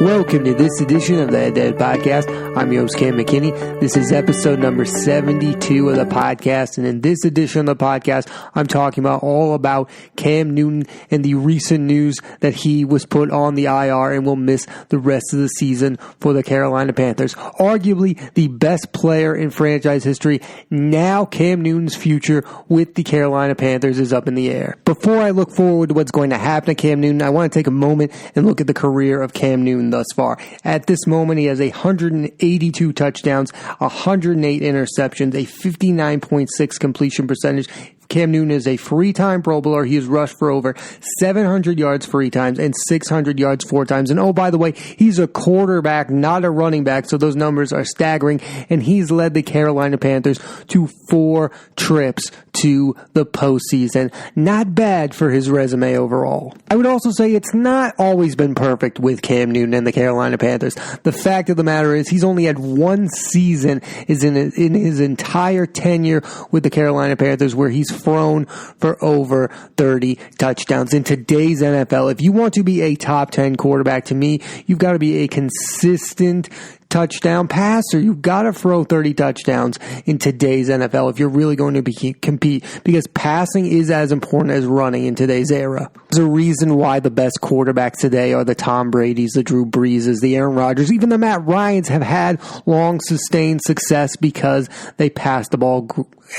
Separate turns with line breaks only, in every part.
Welcome to this edition of the Dead Podcast. I'm your host, Cam McKinney. This is episode number 72 of the podcast. And in this edition of the podcast, I'm talking about all about Cam Newton and the recent news that he was put on the IR and will miss the rest of the season for the Carolina Panthers. Arguably the best player in franchise history. Now Cam Newton's future with the Carolina Panthers is up in the air. Before I look forward to what's going to happen to Cam Newton, I want to take a moment and look at the career of Cam Newton thus far. At this moment, he has 182 touchdowns, 108 interceptions, a 59.6 completion percentage. Cam Newton is a three-time Pro Bowler. He has rushed for over 700 yards 3 times and 600 yards 4 times. And oh, by the way, he's a quarterback, not a running back, so those numbers are staggering. And he's led the Carolina Panthers to 4 trips to the postseason. Not bad for his resume overall. I would also say it's not always been perfect with Cam Newton and the Carolina Panthers. The fact of the matter is he's only had one season in his entire tenure with the Carolina Panthers where he's thrown for over 30 touchdowns. In today's NFL, if you want to be a top 10 quarterback, to me, you've got to be a consistent touchdown passer. You've got to throw 30 touchdowns in today's NFL if you're really going to compete, because passing is as important as running in today's era. There's a reason why the best quarterbacks today are the Tom Brady's, the Drew Breeses, the Aaron Rodgers, even the Matt Ryans have had long sustained success because they pass the ball.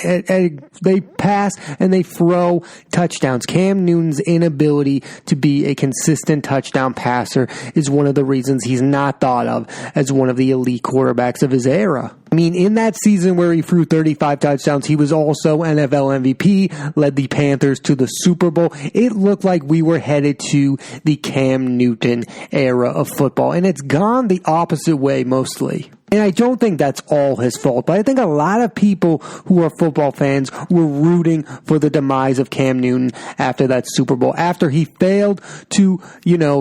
They pass and they throw touchdowns. Cam Newton's inability to be a consistent touchdown passer is one of the reasons he's not thought of as one of the elite quarterbacks of his era. I mean, in that season where he threw 35 touchdowns, he was also NFL MVP, led the Panthers to the Super Bowl. It looked like we were headed to the Cam Newton era of football, and it's gone the opposite way mostly. And I don't think that's all his fault, but I think a lot of people who are football fans were rooting for the demise of Cam Newton after that Super Bowl, after he failed to,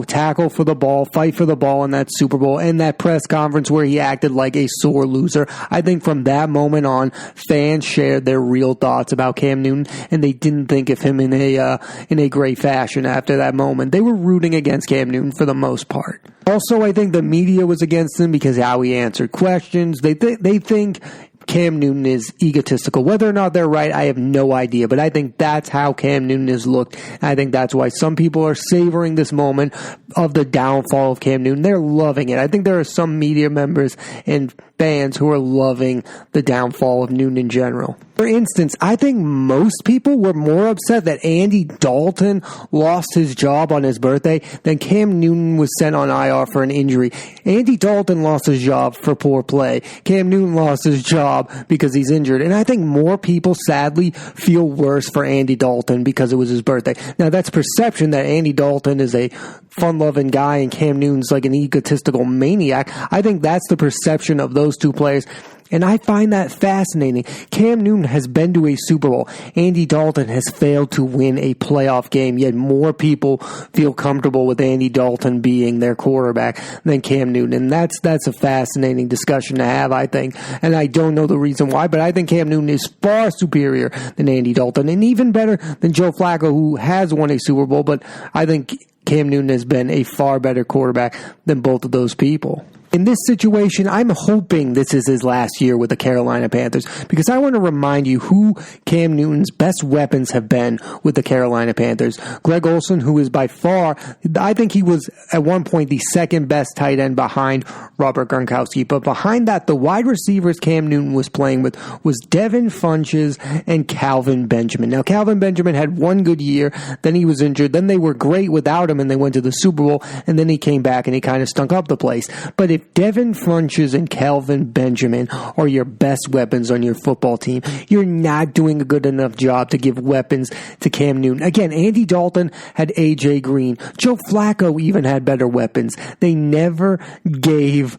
tackle for the ball, fight for the ball in that Super Bowl, and that press conference where he acted like a sore loser. I think from that moment on, fans shared their real thoughts about Cam Newton, and they didn't think of him in a great fashion after that moment. They were rooting against Cam Newton for the most part. Also, I think the media was against him because how he answered questions. They think Cam Newton is egotistical. Whether or not they're right, I have no idea. But I think that's how Cam Newton has looked. I think that's why some people are savoring this moment of the downfall of Cam Newton. They're loving it. I think there are some media members and fans who are loving the downfall of Newton in general. For instance, I think most people were more upset that Andy Dalton lost his job on his birthday than Cam Newton was sent on IR for an injury. Andy Dalton lost his job for poor play. Cam Newton lost his job because he's injured. And I think more people sadly feel worse for Andy Dalton because it was his birthday. Now, that's perception that Andy Dalton is a fun-loving guy and Cam Newton's like an egotistical maniac. I think that's the perception of those two players. And I find that fascinating. Cam Newton has been to a Super Bowl. Andy Dalton has failed to win a playoff game, yet more people feel comfortable with Andy Dalton being their quarterback than Cam Newton. And that's a fascinating discussion to have, I think. And I don't know the reason why, but I think Cam Newton is far superior than Andy Dalton and even better than Joe Flacco, who has won a Super Bowl. But I think Cam Newton has been a far better quarterback than both of those people. In this situation, I'm hoping this is his last year with the Carolina Panthers because I want to remind you who Cam Newton's best weapons have been with the Carolina Panthers. Greg Olsen, who is by far, I think he was at one point the second best tight end behind Robert Gronkowski. But behind that, the wide receivers Cam Newton was playing with was Devin Funchess and Calvin Benjamin. Now, Calvin Benjamin had one good year, then he was injured, then they were great without him and they went to the Super Bowl, and then he came back and he kind of stunk up the place. But if Devin Funchess and Calvin Benjamin are your best weapons on your football team, you're not doing a good enough job to give weapons to Cam Newton. Again, Andy Dalton had A.J. Green. Joe Flacco even had better weapons. They never gave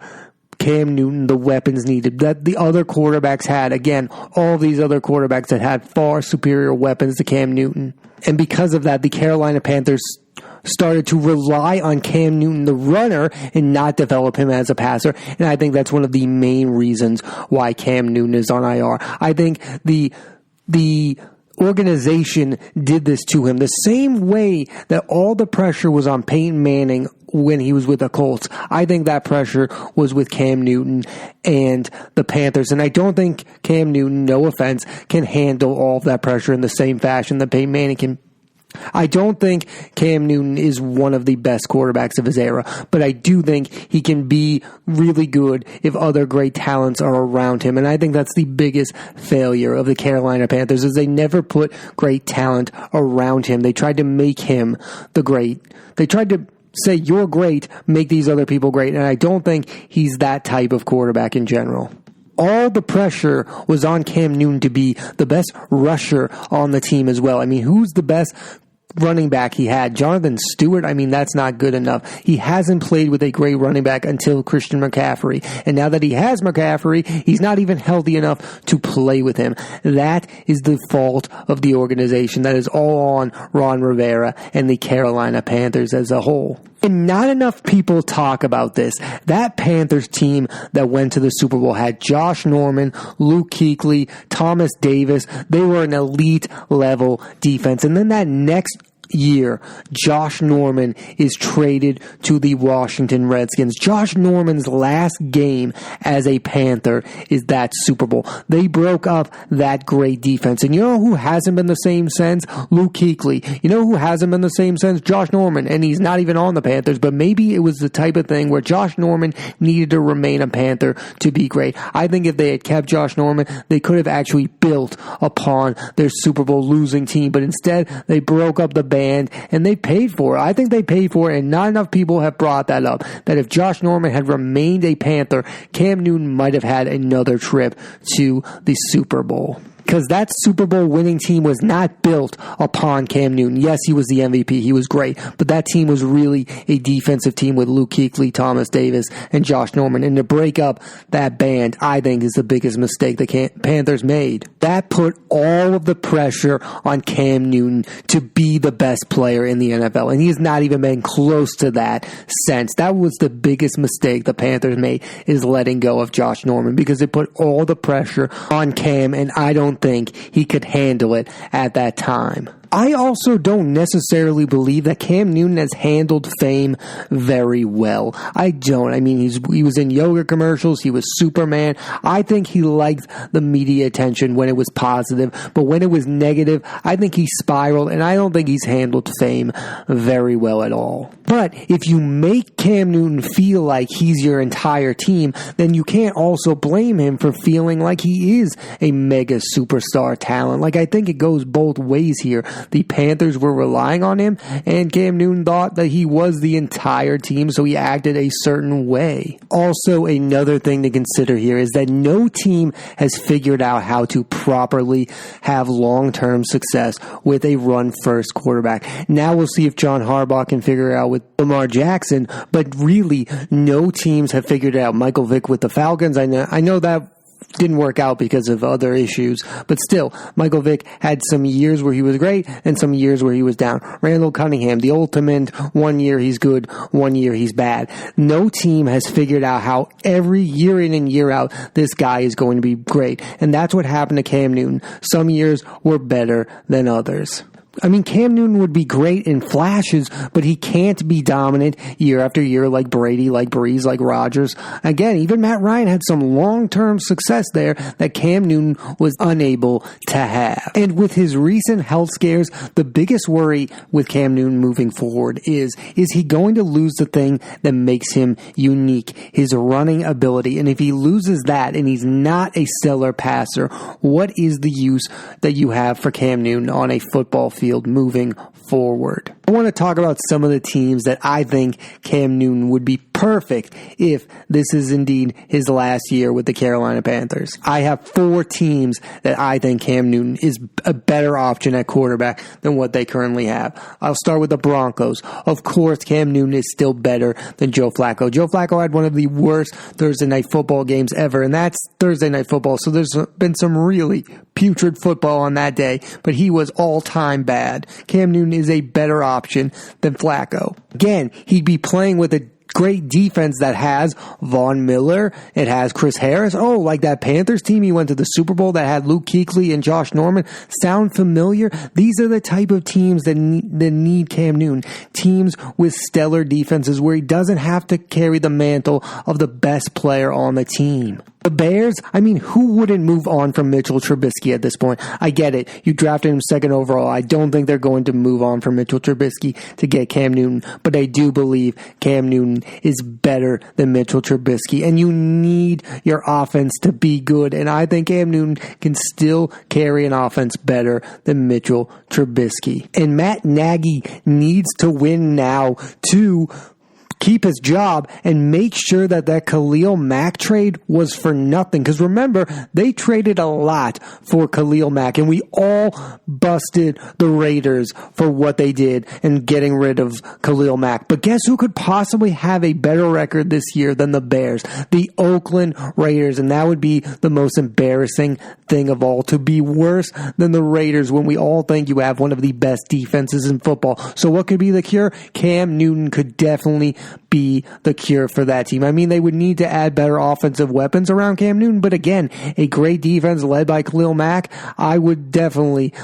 Cam Newton the weapons needed that the other quarterbacks had. Again, all these other quarterbacks that had far superior weapons to Cam Newton. And because of that, the Carolina Panthers started to rely on Cam Newton, the runner, and not develop him as a passer. And I think that's one of the main reasons why Cam Newton is on IR. I think the organization did this to him. The same way that all the pressure was on Peyton Manning when he was with the Colts, I think that pressure was with Cam Newton and the Panthers. And I don't think Cam Newton, no offense, can handle all of that pressure in the same fashion that Peyton Manning can. I don't think Cam Newton is one of the best quarterbacks of his era, but I do think he can be really good if other great talents are around him. And I think that's the biggest failure of the Carolina Panthers, is they never put great talent around him. They tried to make him the great. They tried to say, you're great, make these other people great. And I don't think he's that type of quarterback in general. All the pressure was on Cam Newton to be the best rusher on the team as well. I mean, who's the best running back he had? Jonathan Stewart? I mean, that's not good enough. He hasn't played with a great running back until Christian McCaffrey. And now that he has McCaffrey, he's not even healthy enough to play with him. That is the fault of the organization. That is all on Ron Rivera and the Carolina Panthers as a whole. And not enough people talk about this. That Panthers team that went to the Super Bowl had Josh Norman, Luke Kuechly, Thomas Davis. They were an elite level defense. And then that next year, Josh Norman is traded to the Washington Redskins. Josh Norman's last game as a Panther is that Super Bowl. They broke up that great defense. And you know who hasn't been the same since? Luke Kuechly. You know who hasn't been the same since? Josh Norman. And he's not even on the Panthers, but maybe it was the type of thing where Josh Norman needed to remain a Panther to be great. I think if they had kept Josh Norman, they could have actually built upon their Super Bowl losing team, but instead they broke up the band, and they paid for it. I think they paid for it, and not enough people have brought that up, that if Josh Norman had remained a Panther, Cam Newton might have had another trip to the Super Bowl. Because that Super Bowl winning team was not built upon Cam Newton. Yes, he was the MVP. He was great. But that team was really a defensive team with Luke Kuechly, Thomas Davis, and Josh Norman. And to break up that band, I think, is the biggest mistake the Panthers made. That put all of the pressure on Cam Newton to be the best player in the NFL. And he has not even been close to that since. That was the biggest mistake the Panthers made, is letting go of Josh Norman, because it put all the pressure on Cam, and I don't think he could handle it at that time. I also don't necessarily believe that Cam Newton has handled fame very well. I don't. I mean, he was in yoga commercials. He was Superman. I think he liked the media attention when it was positive, but when it was negative, I think he spiraled, and I don't think he's handled fame very well at all. But if you make Cam Newton feel like he's your entire team, then you can't also blame him for feeling like he is a mega superstar talent. Like, I think it goes both ways here. The Panthers were relying on him, and Cam Newton thought that he was the entire team, so he acted a certain way. Also, another thing to consider here is that no team has figured out how to properly have long-term success with a run-first quarterback. Now we'll see if John Harbaugh can figure it out with Lamar Jackson, but really, no teams have figured it out. Michael Vick with the Falcons, I know that didn't work out because of other issues, but still, Michael Vick had some years where he was great and some years where he was down. Randall Cunningham, the ultimate, 1 year he's good, 1 year he's bad. No team has figured out how every year in and year out this guy is going to be great, and that's what happened to Cam Newton. Some years were better than others. I mean, Cam Newton would be great in flashes, but he can't be dominant year after year like Brady, like Breeze, like Rodgers. Again, even Matt Ryan had some long-term success there that Cam Newton was unable to have. And with his recent health scares, the biggest worry with Cam Newton moving forward is he going to lose the thing that makes him unique, his running ability? And if he loses that and he's not a stellar passer, what is the use that you have for Cam Newton on a football field moving forward? I want to talk about some of the teams that I think Cam Newton would be perfect if this is indeed his last year with the Carolina Panthers. I have 4 teams that I think Cam Newton is a better option at quarterback than what they currently have. I'll start with the Broncos. Of course, Cam Newton is still better than Joe Flacco. Joe Flacco had one of the worst Thursday night football games ever, and that's Thursday night football, so there's been some really putrid football on that day, but he was all-time bad. Cam Newton is a better option than Flacco. Again, he'd be playing with a great defense that has Von Miller. It has Chris Harris. Oh, like that Panthers team he went to the Super Bowl that had Luke Kuechly and Josh Norman. Sound familiar? These are the type of teams that need Cam Newton. Teams with stellar defenses where he doesn't have to carry the mantle of the best player on the team. The Bears, I mean, who wouldn't move on from Mitchell Trubisky at this point? I get it. You drafted him second overall. I don't think they're going to move on from Mitchell Trubisky to get Cam Newton, but I do believe Cam Newton is better than Mitchell Trubisky, and you need your offense to be good, and I think Cam Newton can still carry an offense better than Mitchell Trubisky. And Matt Nagy needs to win now to keep his job and make sure that Khalil Mack trade was for nothing. Because remember, they traded a lot for Khalil Mack, and we all busted the Raiders for what they did in getting rid of Khalil Mack. But guess who could possibly have a better record this year than the Bears? The Oakland Raiders, and that would be the most embarrassing thing of all, to be worse than the Raiders when we all think you have one of the best defenses in football. So what could be the cure? Cam Newton could definitely be the cure for that team. I mean, they would need to add better offensive weapons around Cam Newton, but again, a great defense led by Khalil Mack, I would definitely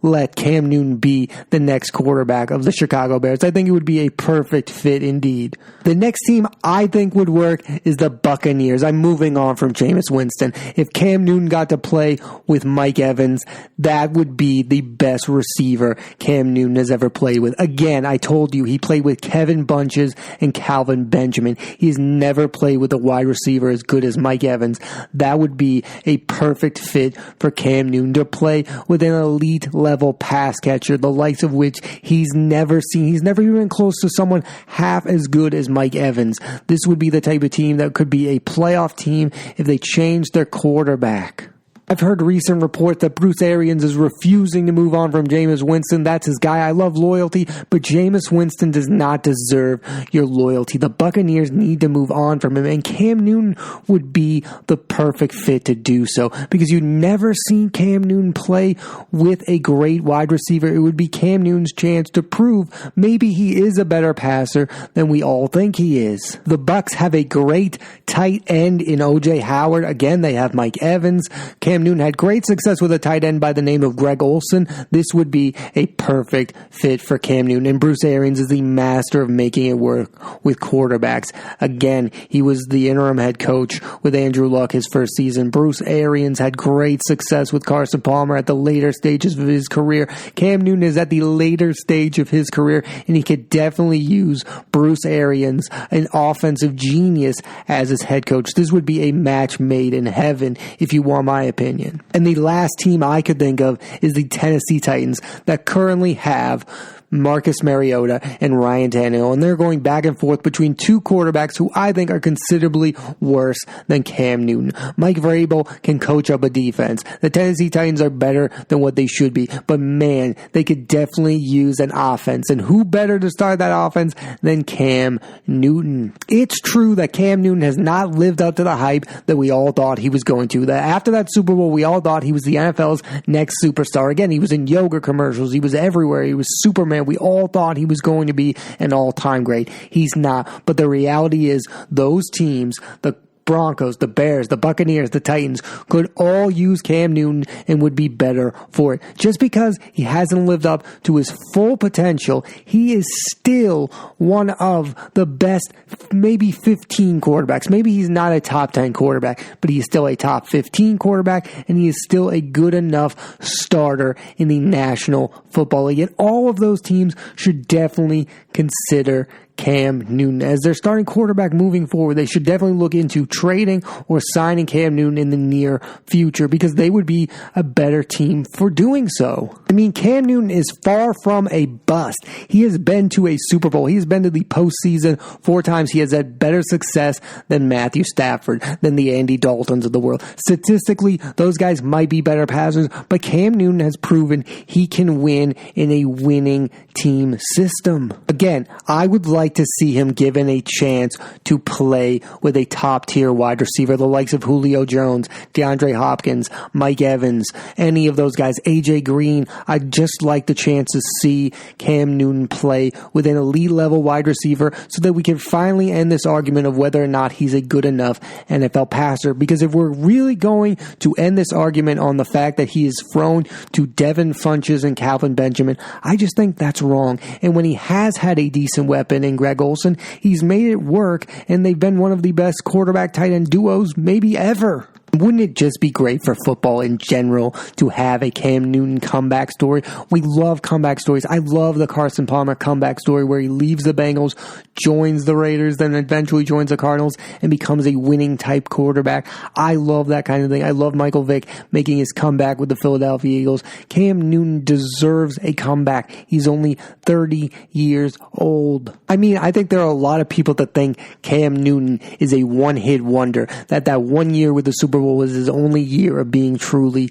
let Cam Newton be the next quarterback of the Chicago Bears. I think it would be a perfect fit indeed. The next team I think would work is the Buccaneers. I'm moving on from Jameis Winston. If Cam Newton got to play with Mike Evans, that would be the best receiver Cam Newton has ever played with. Again, I told you, he played with Kevin Bunches and Calvin Benjamin. He's never played with a wide receiver as good as Mike Evans. That would be a perfect fit for Cam Newton to play with an elite level pass catcher, the likes of which he's never seen. He's never even close to someone half as good as Mike Evans. This would be the type of team that could be a playoff team if they changed their quarterback. I've heard recent reports that Bruce Arians is refusing to move on from Jameis Winston. That's his guy. I love loyalty, but Jameis Winston does not deserve your loyalty. The Buccaneers need to move on from him, and Cam Newton would be the perfect fit to do so, because you've never seen Cam Newton play with a great wide receiver. It would be Cam Newton's chance to prove maybe he is a better passer than we all think he is. The Bucs have a great tight end in O.J. Howard. Again, they have Mike Evans. Cam Newton had great success with a tight end by the name of Greg Olsen. This would be a perfect fit for Cam Newton. And Bruce Arians is the master of making it work with quarterbacks. Again, he was the interim head coach with Andrew Luck his first season. Bruce Arians had great success with Carson Palmer at the later stages of his career. Cam Newton is at the later stage of his career, and he could definitely use Bruce Arians, an offensive genius, as his head coach. This would be a match made in heaven, if you want my opinion. And the last team I could think of is the Tennessee Titans, that currently have Marcus Mariota and Ryan Tannehill, and they're going back and forth between two quarterbacks who I think are considerably worse than Cam Newton. Mike Vrabel can coach up a defense. The Tennessee Titans are better than what they should be, but man, they could definitely use an offense, and who better to start that offense than Cam Newton? It's true that Cam Newton has not lived up to the hype that we all thought he was going to. That after that Super Bowl, we all thought he was the NFL's next superstar. Again, he was in yoga commercials. He was everywhere. He was Superman. We all thought he was going to be an all-time great. He's not. But the reality is those teams, the Broncos, the Bears, the Buccaneers, the Titans, could all use Cam Newton and would be better for it. Just because he hasn't lived up to his full potential, he is still one of the best, maybe 15 quarterbacks. Maybe he's not a top 10 quarterback, but he's still a top 15 quarterback, and he is still a good enough starter in the National Football League. And all of those teams should definitely consider Cam Newton as their starting quarterback moving forward. They should definitely look into trading or signing Cam Newton in the near future, because they would be a better team for doing so. I mean, Cam Newton is far from a bust. He has been to a Super Bowl. He has been to the postseason 4 times. He has had better success than Matthew Stafford, than the Andy Daltons of the world. Statistically, those guys might be better passers, but Cam Newton has proven he can win in a winning team system. Again, I would like like to see him given a chance to play with a top-tier wide receiver, the likes of Julio Jones, DeAndre Hopkins, Mike Evans, any of those guys, AJ Green. I'd just like the chance to see Cam Newton play with an elite-level wide receiver so that we can finally end this argument of whether or not he's a good enough NFL passer. Because if we're really going to end this argument on the fact that he is thrown to Devin Funchess and Calvin Benjamin, I just think that's wrong. And when he has had a decent weapon in Greg Olsen, he's made it work, and they've been one of the best quarterback tight end duos maybe ever. Wouldn't it just be great for football in general to have a Cam Newton comeback story? We love comeback stories. I love the Carson Palmer comeback story where he leaves the Bengals, joins the Raiders, then eventually joins the Cardinals and becomes a winning type quarterback. I love that kind of thing. I love Michael Vick making his comeback with the Philadelphia Eagles. Cam Newton deserves a comeback. He's only 30 years old. I mean, I think there are a lot of people that think Cam Newton is a one-hit wonder, that 1 year with the Super Bowl was his only year of being truly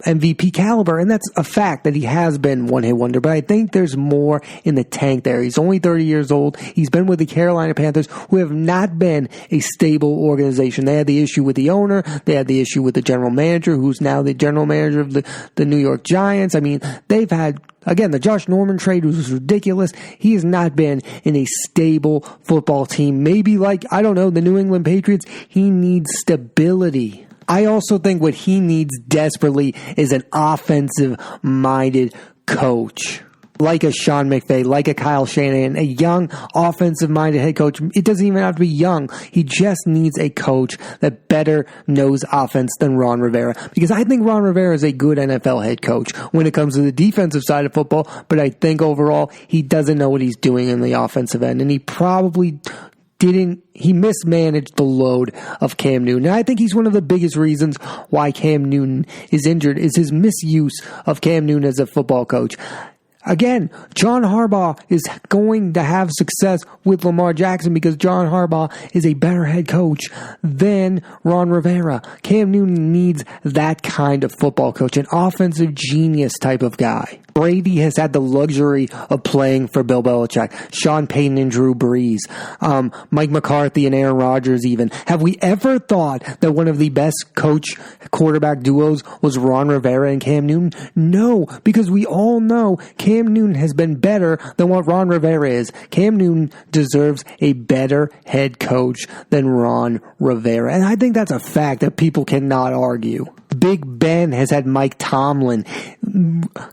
MVP caliber, and that's a fact that he has been one-hit wonder, but I think there's more in the tank there. He's only 30 years old. He's been with the Carolina Panthers, who have not been a stable organization. They had the issue with the owner. They had the issue with the general manager, who's now the general manager of the New York Giants. I mean, they've had, again, the Josh Norman trade was ridiculous. He has not been in a stable football team. Maybe like, I don't know, the New England Patriots. He needs stability. I also think what he needs desperately is an offensive-minded coach. Like a Sean McVay, like a Kyle Shanahan, a young offensive-minded head coach. It doesn't even have to be young. He just needs a coach that better knows offense than Ron Rivera. Because I think Ron Rivera is a good NFL head coach when it comes to the defensive side of football, but I think overall he doesn't know what he's doing in the offensive end, and he mismanaged the load of Cam Newton. And I think he's one of the biggest reasons why Cam Newton is injured is his misuse of Cam Newton as a football coach. Again, John Harbaugh is going to have success with Lamar Jackson because John Harbaugh is a better head coach than Ron Rivera. Cam Newton needs that kind of football coach, an offensive genius type of guy. Brady has had the luxury of playing for Bill Belichick, Sean Payton and Drew Brees, Mike McCarthy and Aaron Rodgers even. Have we ever thought that one of the best coach-quarterback duos was Ron Rivera and Cam Newton? No, because we all know Cam Newton has been better than what Ron Rivera is. Cam Newton deserves a better head coach than Ron Rivera. And I think that's a fact that people cannot argue. Big Ben has had Mike Tomlin.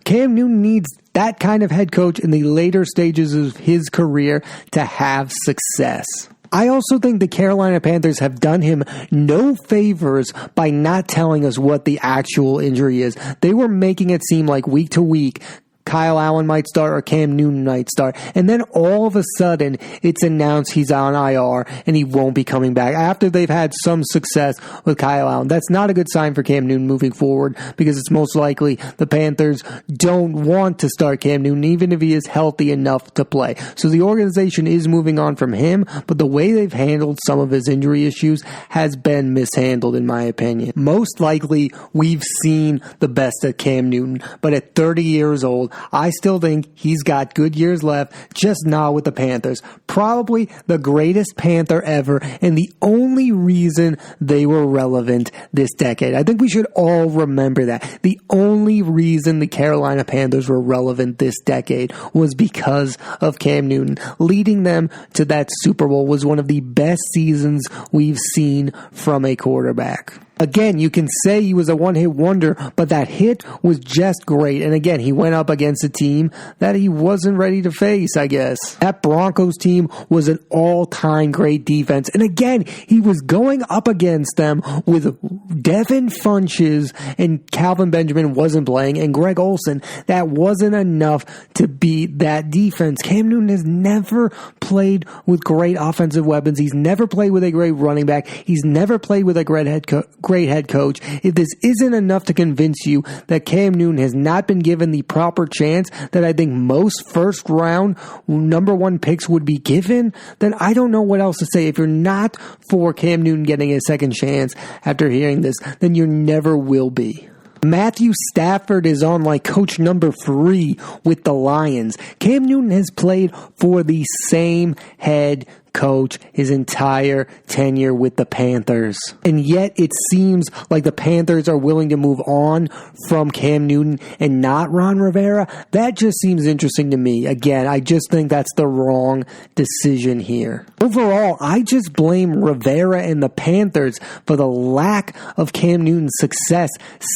Cam Newton needs that kind of head coach in the later stages of his career to have success. I also think the Carolina Panthers have done him no favors by not telling us what the actual injury is. They were making it seem like week to week Kyle Allen might start or Cam Newton might start. And then all of a sudden, it's announced he's on IR and he won't be coming back after they've had some success with Kyle Allen. That's not a good sign for Cam Newton moving forward because it's most likely the Panthers don't want to start Cam Newton even if he is healthy enough to play. So the organization is moving on from him, but the way they've handled some of his injury issues has been mishandled in my opinion. Most likely, we've seen the best of Cam Newton, but at 30 years old, I still think he's got good years left, just not with the Panthers. Probably the greatest Panther ever, and the only reason they were relevant this decade. I think we should all remember that. The only reason the Carolina Panthers were relevant this decade was because of Cam Newton. Leading them to that Super Bowl was one of the best seasons we've seen from a quarterback. Again, you can say he was a one-hit wonder, but that hit was just great. And again, he went up against a team that he wasn't ready to face, I guess. That Broncos team was an all-time great defense. And again, he was going up against them with Devin Funchess and Calvin Benjamin wasn't playing and Greg Olsen. That wasn't enough to beat that defense. Cam Newton has never played with great offensive weapons. He's never played with a great running back. He's never played with a great head coach. If this isn't enough to convince you that Cam Newton has not been given the proper chance that I think most first round number one picks would be given, then I don't know what else to say. If you're not for Cam Newton getting a second chance after hearing this, then you never will be. Matthew Stafford is on like coach number 3 with the Lions. Cam Newton has played for the same head coach his entire tenure with the Panthers. And yet it seems like the Panthers are willing to move on from Cam Newton and not Ron Rivera. That just seems interesting to me. Again, I just think that's the wrong decision here. Overall, I just blame Rivera and the Panthers for the lack of Cam Newton's success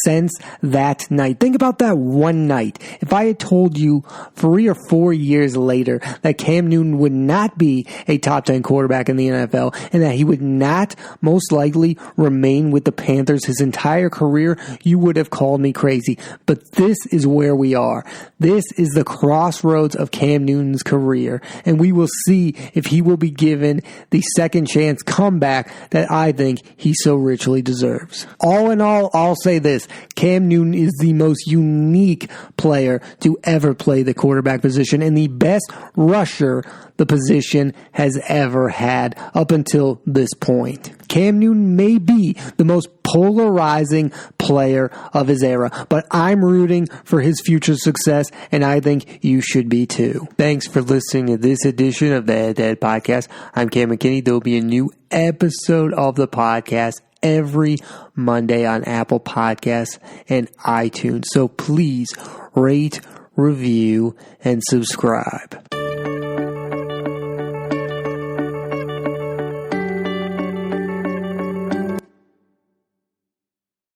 since that night. Think about that one night. If I had told you 3 or 4 years later that Cam Newton would not be a top 10 quarterback in the NFL and that he would not most likely remain with the Panthers his entire career, you would have called me crazy. But this is where we are. This is the crossroads of Cam Newton's career, and we will see if he will be given the second chance comeback that I think he so richly deserves. All in all, I'll say this. Cam Newton is the most unique player to ever play the quarterback position and the best rusher the position has ever had up until this point. Cam Newton may be the most polarizing player of his era, but I'm rooting for his future success, and I think you should be too. Thanks for listening to this edition of the Head to Head Podcast. I'm Cam McKinney. There will be a new episode of the podcast every Monday on Apple Podcasts and iTunes. So please rate, review, and subscribe.